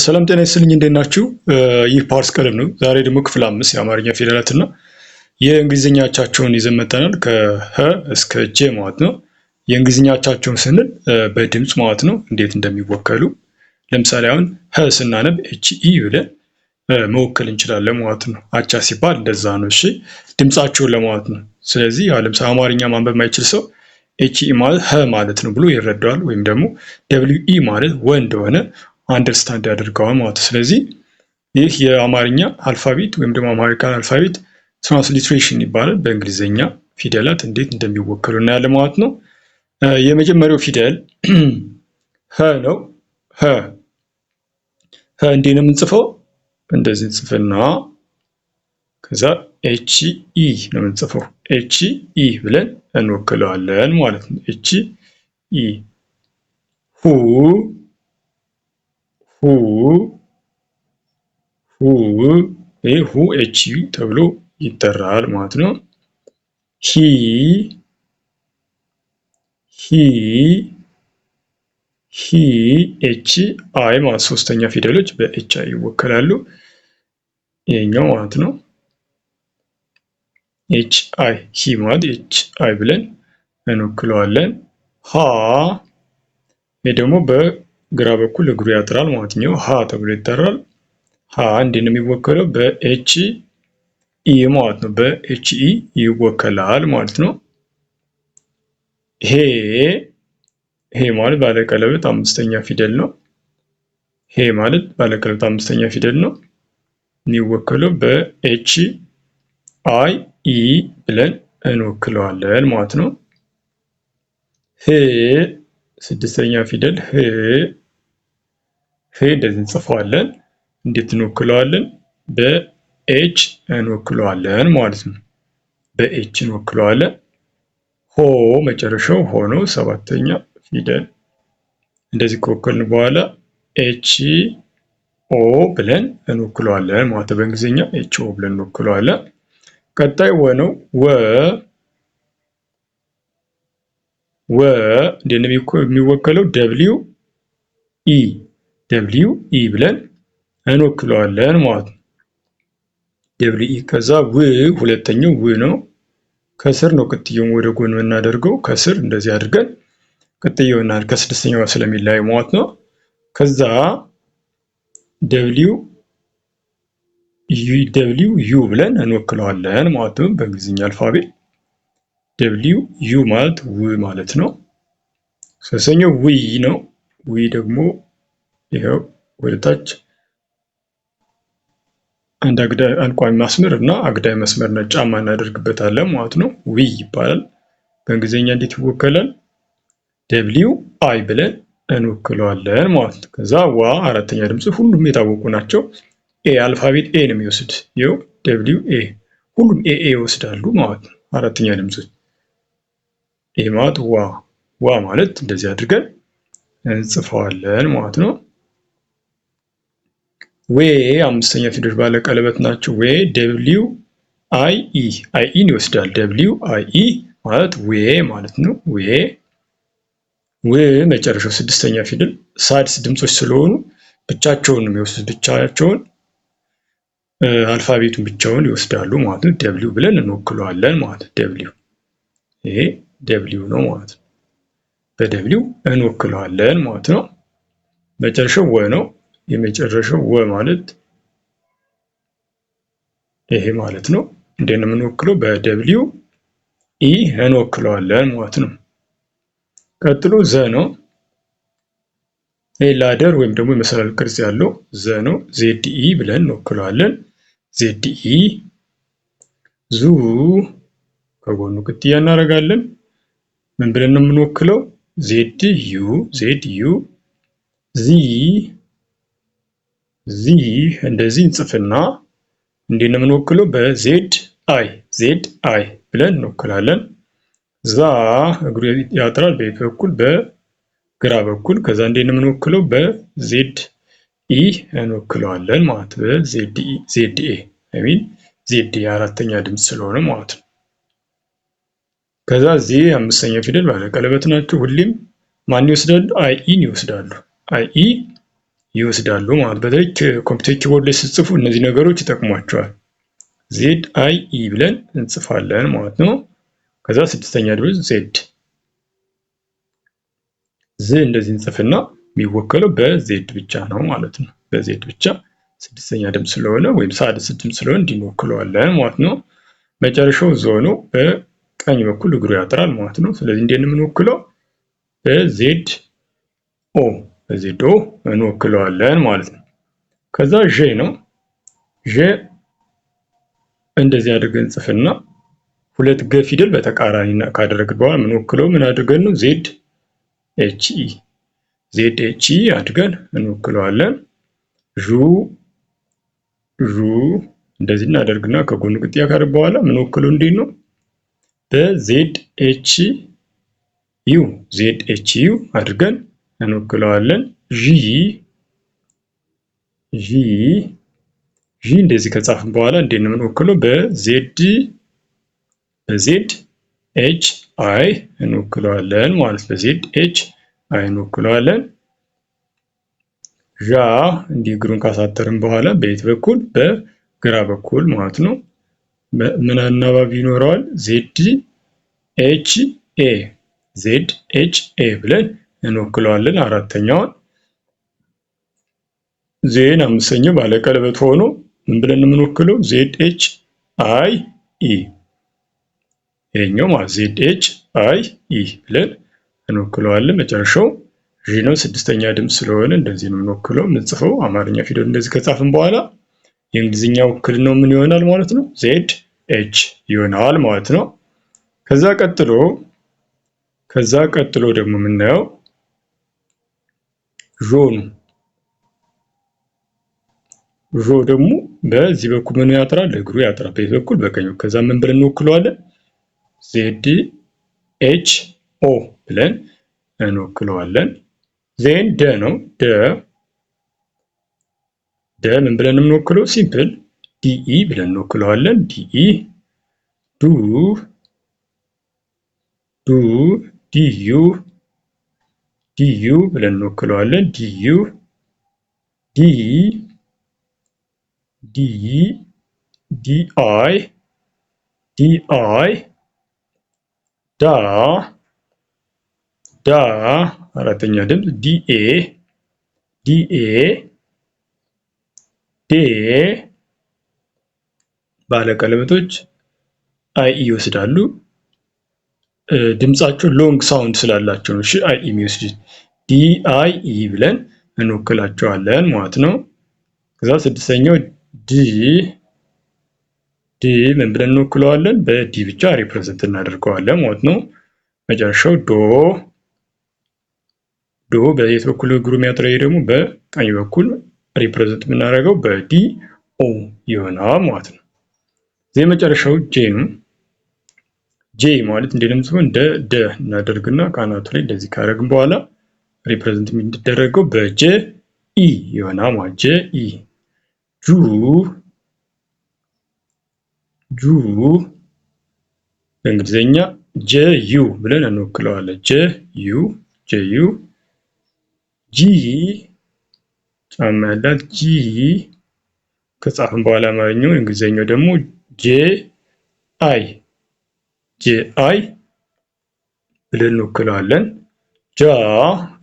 ሰላም ጤና ይስጥልኝ እንዴት ናችሁ? ይህ ፓርስ ቀለም ነው። ዛሬ ደግሞ ክፍል 5 የአማርኛ ፊደላትና የእንግሊዝኛ አቻቸውን ይዘን መጥተናል። ከሀ እስከ ጀ ማለት ነው። የእንግሊዝኛ አቻቸውን ስንል በድምፅ ማለት ነው እንዴት እንደሚወከሉ። ለምሳሌ አሁን ሀ ስናነብ ኤች ኢ ብለን መወከል እንችላለን ማለት ነው። አቻ ሲባል እንደዛ ነው። እሺ ድምፃቸውን ለማለት ነው። ስለዚህ ለምሳሌ አማርኛ ማንበብ የማይችል ሰው ኤች ኢ ማለት ሀ ማለት ነው ብሎ ይረዳዋል። ወይም ደግሞ ደብሊው ኢ ማለት ወ እንደሆነ አንደርስታንድ ያደርገዋል ማለት ነው። ስለዚህ ይህ የአማርኛ አልፋቤት ወይም ደግሞ አሜሪካን አልፋቤት ትራንስሊትሬሽን ይባላል። በእንግሊዝኛ ፊደላት እንዴት እንደሚወከሉ እናያለን ማለት ነው። የመጀመሪያው ፊደል ሀ ነው። ሀ እንዴት ነው የምንጽፈው? እንደዚህ እንጽፍና ከዛ ኤች ኢ ነው የምንጽፈው። ኤች ኢ ብለን እንወክለዋለን ማለት ነው። ኤች ኢ ሁ ሁ ኤች ዩ ተብሎ ይጠራል ማለት ነው። ሂ ኤች አይ ማለት ሶስተኛ ፊደሎች በኤች አይ ይወከላሉ። ይሄኛው ማለት ነው ኤች አይ ሂ ማለት ኤች አይ ብለን እንወክለዋለን። ሃ ይሄ ደግሞ በግራ በኩል እግሩ ያጥራል ማለት ነው። ሃ ተብሎ ይጠራል። ሃ እንዴት ነው የሚወከለው? በኤች ኢ ማለት ነው። በኤች ኢ ይወከላል ማለት ነው። ሄ ማለት ባለቀለበት አምስተኛ ፊደል ነው። ሄ ማለት ባለቀለበት አምስተኛ ፊደል ነው። የሚወከለው በኤች አይ ኢ ብለን እንወክለዋለን ማለት ነው። ህ ስድስተኛ ፊደል ህ እንደዚህ እንጽፈዋለን። እንዴት እንወክለዋለን? በኤች እንወክለዋለን ማለት ነው። በኤች እንወክለዋለን። ሆ መጨረሻው ሆ ነው፣ ሰባተኛ ፊደል። እንደዚህ ከወከልን በኋላ ኤች ኦ ብለን እንወክለዋለን ማለት ነው። በእንግሊዝኛ ኤች ኦ ብለን እንወክለዋለን። ቀጣይ ወ ነው። ወ እንዴት ነው የሚወከለው? ደብሊው ኢ ብለን እንወክለዋለን ማለት ነው። ደብሊው ኢ። ከዛ ሁለተኛው ው ነው። ከስር ነው ቅጥያውን ወደ ጎን የምናደርገው። ከስር እንደዚህ አድርገን ቅጥያውን ከስድስተኛዋ ስለሚለያይ ማለት ነው። ከዛ ደብሊው ዩ ብለን እንወክለዋለን ማለት ነው። በእንግሊዝኛ አልፋቤት ደብሊው ዩ ማለት ው ማለት ነው። ሶስተኛው ዊ ነው። ዊ ደግሞ ይኸው ወደታች አንድ ቋሚ መስመር እና አግዳይ መስመር ነው ጫማ እናደርግበታለን ማለት ነው። ዊ ይባላል። በእንግሊዝኛ እንዴት ይወከላል? ደብሊው አይ ብለን እንወክለዋለን ማለት ነው። ከዛ ዋ አራተኛ ድምፅ ሁሉም የታወቁ ናቸው። ኤ አልፋቤት ኤ ነው የሚወስድ። ይኸው ደብሊው ኤ ሁሉም ኤ ይወስዳሉ ማለት ነው። አራተኛ ድምጾች ኤ ማለት ዋ ማለት እንደዚህ አድርገን እንጽፈዋለን ማለት ነው። ዌ አምስተኛ ፊደሎች ባለ ቀለበት ናቸው። ዌ ደብሊው አይ ኢን ይወስዳል። ደብሊው አይ ኢ ማለት ዌ ማለት ነው። ዌ መጨረሻው ስድስተኛ ፊደል ሳድስ ድምጾች ስለሆኑ ብቻቸውን ነው የሚወስዱት። ብቻቸውን አልፋቤቱን ብቻውን ይወስዳሉ ማለት ነው። ደብሊው ብለን እንወክለዋለን ማለት ነው። ደብሊው ይሄ ደብሊው ነው ማለት ነው። በደብሊው እንወክለዋለን ማለት ነው። መጨረሻው ወ ነው። የመጨረሻው ወ ማለት ይሄ ማለት ነው። እንዴት ነው የምንወክለው? በደብሊው ኢ እንወክለዋለን ማለት ነው። ቀጥሎ ዘ ነው። ላደር ወይም ደግሞ የመሰላል ቅርጽ ያለው ዘ ነው። ዜድ ኢ ብለን እንወክለዋለን። ዜድ ኢ። ዙ ከጎኑ ቅጥያ እናደርጋለን። ምን ብለን ነው የምንወክለው? ዜድ ዩ። ዚ እንደዚህ እንጽፍና እንዴት ነው የምንወክለው? በዜድ አይ ብለን እንወክላለን። ዛ እግሩ ያጥራል በየት በኩል? በግራ በኩል። ከዛ እንዴት ነው የምንወክለው? በዜድ ኢ እንወክለዋለን ማለት በዜድ ኤ ዜድ አራተኛ ድምፅ ስለሆነ ማለት ነው። ከዛ እዚህ አምስተኛ ፊደል ባለ ቀለበት ናቸው። ሁሌም ማን ይወስዳሉ? አይ ኢን ይወስዳሉ። አይ ኢ ይወስዳሉ ማለት። በተለይ ኮምፒውተር ኪቦርድ ላይ ስትጽፉ እነዚህ ነገሮች ይጠቅሟቸዋል። ዜድ አይ ኢ ብለን እንጽፋለን ማለት ነው። ከዛ ስድስተኛ ድምፅ ዜድ እንደዚህ እንጽፍና የሚወከለው በዜድ ብቻ ነው ማለት ነው። በዜድ ብቻ ስድስተኛ ድምፅ ስለሆነ ወይም ሳድስ ድምፅ ስለሆነ እንዲንወክለዋለን ማለት ነው። መጨረሻው ዞ ነው። በቀኝ በኩል እግሩ ያጥራል ማለት ነው። ስለዚህ እንዴት የምንወክለው በዜድ ኦ እንወክለዋለን ማለት ነው። ከዛ ዤ ነው። ዤ እንደዚህ አድርገን ጽፍና ሁለት ገ ፊደል በተቃራኒ ካደረግን በኋላ የምንወክለው ምን አድርገን ነው? ዜድ ኤች ኢ አድርገን እንወክለዋለን። ዡ እንደዚህ እናደርግና ከጎኑ ቅጥያ ካደረግ በኋላ የምንወክለው እንዴት ነው? በዜድ ኤች ዩ አድርገን እንወክለዋለን። ዢ እንደዚህ ከጻፍን በኋላ እንዴት ነው የምንወክለው? በዜድ ኤች አይ እንወክለዋለን ማለት በዜድ ኤች አይ እንወክለዋለን። ዣ እንዲህ እግሩን ካሳተርን በኋላ በየት በኩል? በግራ በኩል ማለት ነው። ምን አናባቢ ይኖረዋል? ዜድ ኤች ኤ ብለን እንወክለዋለን። አራተኛውን ዜን አምስተኛው ባለቀለበት ሆኖ ምን ብለን የምንወክለው? ዜድ ኤች አይ ኢ ይሄኛው ማለት ዜድ ኤች አይ ኢ ብለን እንወክለዋለን። መጨረሻው ዢ ነው። ስድስተኛ ድምፅ ስለሆነ እንደዚህ ነው የምንወክለው። የምንጽፈው አማርኛ ፊደል እንደዚህ ከጻፍን በኋላ የእንግሊዝኛ ውክልናው ምን ይሆናል ማለት ነው? ዜድ ኤች ይሆናል ማለት ነው። ከዛ ቀጥሎ ደግሞ የምናየው ዦ ነው። ዦ ደግሞ በዚህ በኩል ምን ያጥራል? እግሩ ያጥራል። በዚህ በኩል በቀኝ። ከዛ ምን ብለን እንወክለዋለን? ዜድ ኤች ኦ ብለን እንወክለዋለን። ዜን ደ ነው። ደ ምን ብለን የምንወክለው? ሲምፕል ዲኢ ብለን እንወክለዋለን። ዲኢ ዲዩ ብለን እንወክለዋለን። ዲአይ ዳ አራተኛ ድምፅ ዲኤ ዴ ባለቀለበቶች አይ ኢ ይወስዳሉ። ድምጻቸው ሎንግ ሳውንድ ስላላቸው ነው። እሺ አይ ኢ የሚወስዱት ዲ አይ ኢ ብለን እንወክላቸዋለን ማለት ነው። ከዛ ስድስተኛው ዲ ምን ብለን እንወክለዋለን? በዲ ብቻ ሪፕሬዘንት እናደርገዋለን ማለት ነው። መጨረሻው ዶ በየት በኩል እግሩ የሚያጥረው ደግሞ በቀኝ በኩል ሪፕሬዘንት የምናደርገው በዲ ኦ ይሆናል ማለት ነው። እዚህ መጨረሻው ጄ ነው። ጄ ማለት እንደምትሆን እንደ ደ እናደርግና ካናቱ ላይ እንደዚህ ካደረግን በኋላ ሪፕሬዘንት የሚደረገው በጄ ኢ ይሆናል ማለት ጄ ኢ። ጁ በእንግሊዝኛ ጄ ዩ ብለን እንወክለዋለን። ጄ ዩ ጂ ጫማ ያላት ጂ ከጻፍን በኋላ አማርኛው እንግሊዝኛው ደግሞ ጄ አይ ብለን እንወክለዋለን። ጃ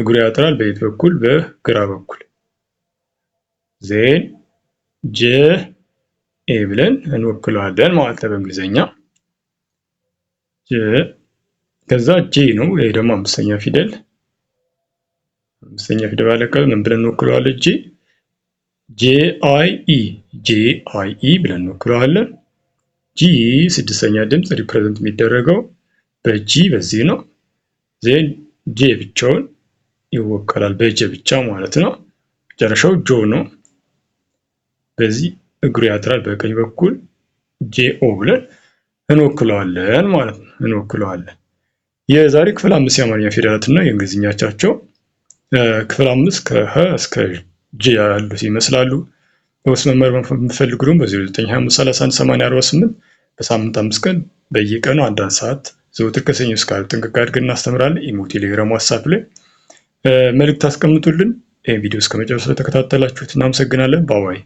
እግሩ ያጥራል። በየት በኩል? በግራ በኩል። ዜን ጄ ኤ ብለን እንወክለዋለን ማለት ነው በእንግሊዝኛ። ከዛ ጄ ነው። ይሄ ደግሞ አምስተኛ ፊደል ባለቀለም ምን ብለን እንወክለዋለን? ጄ አይ ኢ ብለን እንወክለዋለን። ጂ ስድስተኛ ድምፅ ሪፕሬዘንት የሚደረገው በጂ በዚህ ነው። ዜን ጄ ብቻውን ይወከላል በጄ ብቻ ማለት ነው። መጨረሻው ጆ ነው። በዚህ እግሩ ያጥራል በቀኝ በኩል ጄ ኦ ብለን እንወክለዋለን ማለት ነው። የዛሬ ክፍል 5 የአማርኛ ፊደላት እና የእንግሊዝኛ አቻቸው ክፍል 5 ከሀ እስከ ጄ ያሉት ይመስላሉ። በውስጥ መማር የምትፈልጉ ደግሞ በ0925318048 በሳምንት 5 ቀን በየቀኑ 1 ሰዓት ዘወትር ከሰኞ እስከ ዓርብ ጥንቅቅ አድርገን እናስተምራለን። ኢሞ፣ ቴሌግራም፣ ዋትስአፕ ላይ መልእክት አስቀምጡልን። ይህን ቪዲዮ እስከ መጨረሻው ስለተከታተላችሁት እናመሰግናለን። ባባይ